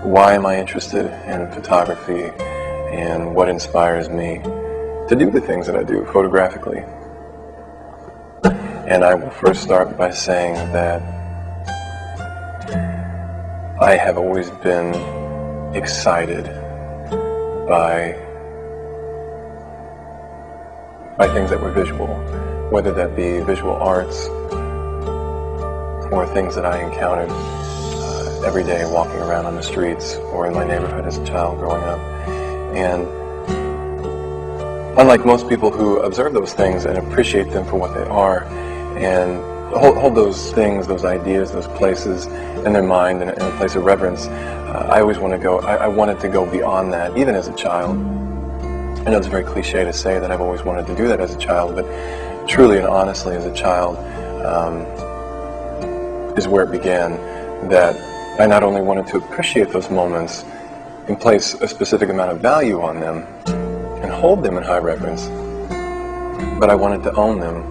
why am I interested in photography and what inspires me to do the things that I do photographically. And I will first start by saying that I have always been excited by things that were visual, whether that be visual arts or things that I encountered every day walking around on the streets or in my neighborhood as a child growing up. And unlike most people who observe those things and appreciate them for what they are and hold those things, those ideas, those places in their mind in a place of reverence, I wanted to go beyond that, even as a child. I know it's very cliche to say that I've always wanted to do that as a child, but truly and honestly as a child is where it began, that I not only wanted to appreciate those moments and place a specific amount of value on them and hold them in high reverence, but I wanted to own them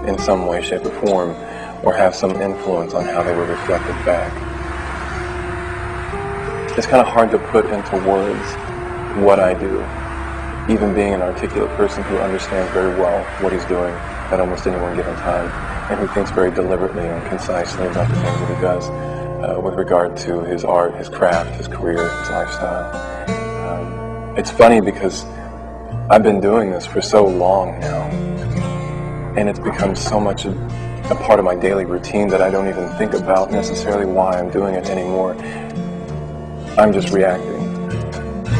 in some way, shape, or form, or have some influence on how they were reflected back. It's kind of hard to put into words what I do, even being an articulate person who understands very well what he's doing at almost any one given time, and who thinks very deliberately and concisely about the things that he does with regard to his art, his craft, his career, his lifestyle. It's funny because I've been doing this for so long now, and it's become so much a part of my daily routine that I don't even think about necessarily why I'm doing it anymore. I'm just reacting.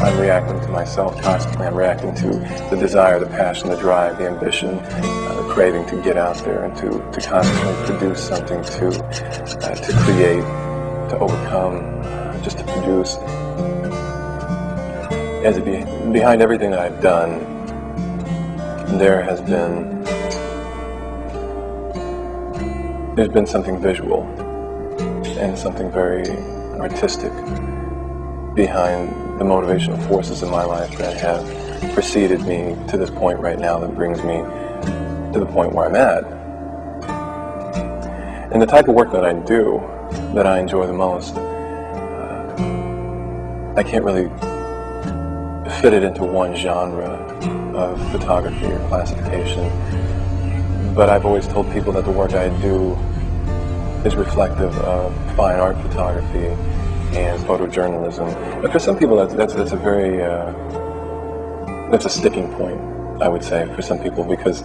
I'm reacting to myself constantly. I'm reacting to the desire, the passion, the drive, the ambition, the craving to get out there and to constantly produce something, to create, to overcome, just to produce. Behind everything that I've done, there's been something visual and something very artistic behind the motivational forces in my life that have preceded me to this point right now that brings me to the point where I'm at. And the type of work that I do, that I enjoy the most, I can't really fit it into one genre of photography or classification, but I've always told people that the work I do is reflective of fine art photography and photojournalism. But for some people, that's a sticking point, I would say, for some people, because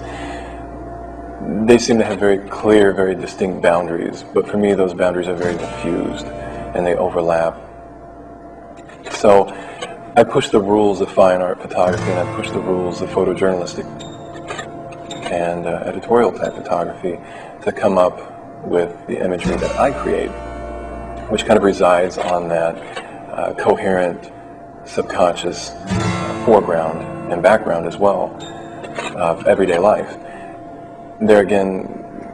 they seem to have very clear, very distinct boundaries. But for me, those boundaries are very diffused and they overlap. So I push the rules of fine art photography and I push the rules of photojournalistic and editorial type photography to come up with the imagery that I create, which kind of resides on that coherent, subconscious foreground and background as well of everyday life. There again,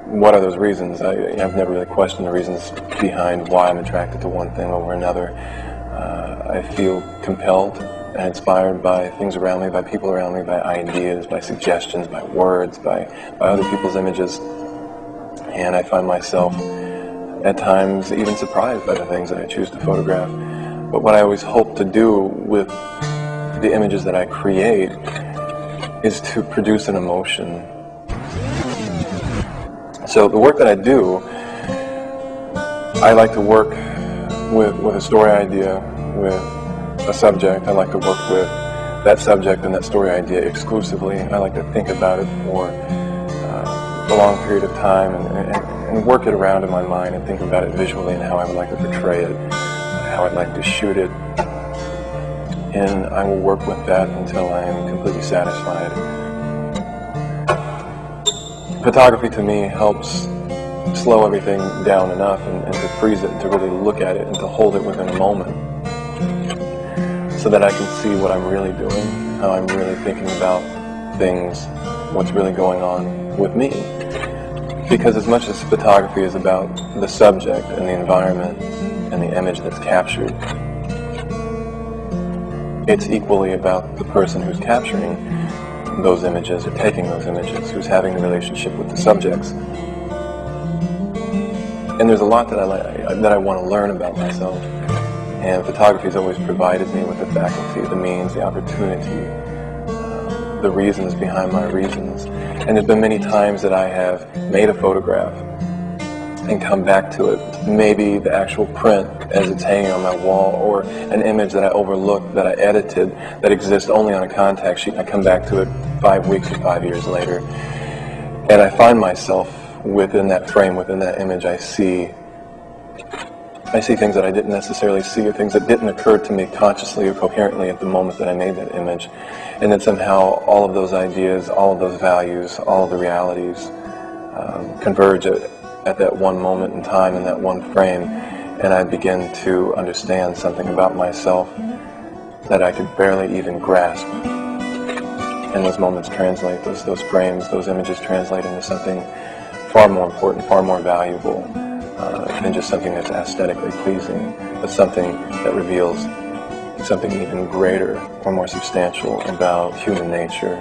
what are those reasons? I've never really questioned the reasons behind why I'm attracted to one thing over another. I feel compelled and inspired by things around me, by people around me, by ideas, by suggestions, by words, by other people's images. And I find myself at times even surprised by the things that I choose to photograph. But what I always hope to do with the images that I create is to produce an emotion. So the work that I do, I like to work with a story idea, with a subject. I like to work with that subject and that story idea exclusively. I like to think about it for a long period of time and work it around in my mind and think about it visually and how I would like to portray it, how I'd like to shoot it. And I will work with that until I am completely satisfied. Photography to me helps slow everything down enough and to freeze it, to really look at it and to hold it within a moment so that I can see what I'm really doing, how I'm really thinking about things, what's really going on with me. Because as much as photography is about the subject and the environment and the image that's captured, it's equally about the person who's capturing those images or taking those images, who's having the relationship with the subjects. And there's a lot that I want to learn about myself. And photography has always provided me with the faculty, the means, the opportunity, the reasons behind my reasons. And there's been many times that I have made a photograph and come back to it. Maybe the actual print as it's hanging on my wall, or an image that I overlooked, that I edited, that exists only on a contact sheet. I come back to it 5 weeks or 5 years later, and I find myself within that frame, within that image. I see things that I didn't necessarily see, or things that didn't occur to me consciously or coherently at the moment that I made that image. And then somehow all of those ideas, all of those values, all of the realities converge at that one moment in time, in that one frame, and I begin to understand something about myself that I could barely even grasp. And those moments translate, those frames, those images translate into something far more important, far more valuable, than just something that's aesthetically pleasing, but something that reveals something even greater or more substantial about human nature,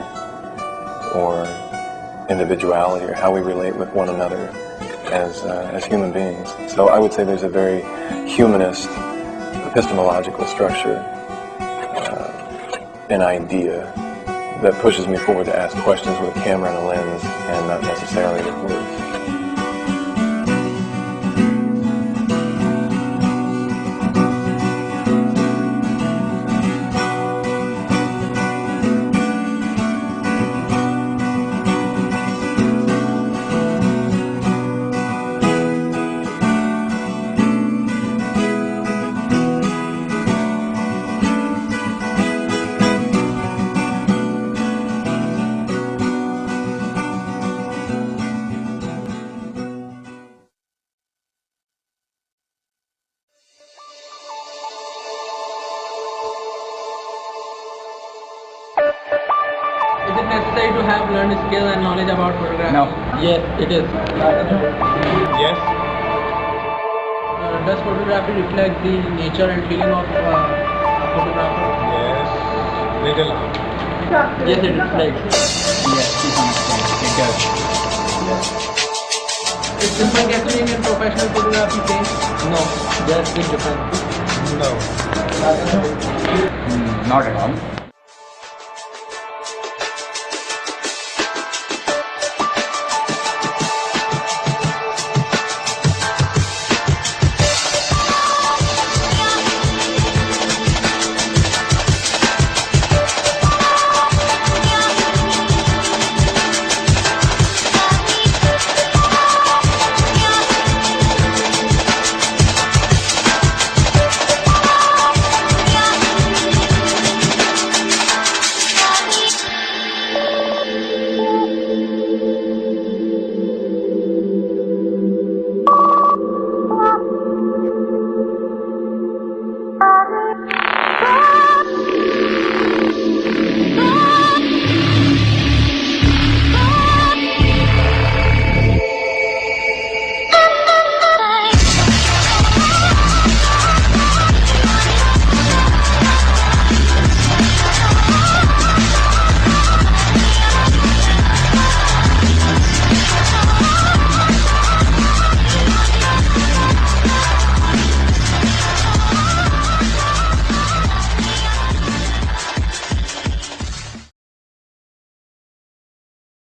or individuality, or how we relate with one another as human beings. So I would say there's a very humanist, epistemological structure, an idea that pushes me forward to ask questions with a camera and a lens, and not necessarily with words. Is it necessary to have learned skill and knowledge about photography? No. Yes, it is. Yes. Does photography reflect the nature and feeling of a photographer? Yes. Little. Yes, it reflects. Yes, to some extent. It does. Is simple gasoline in professional photography same? No, they are still different. No. Not at all.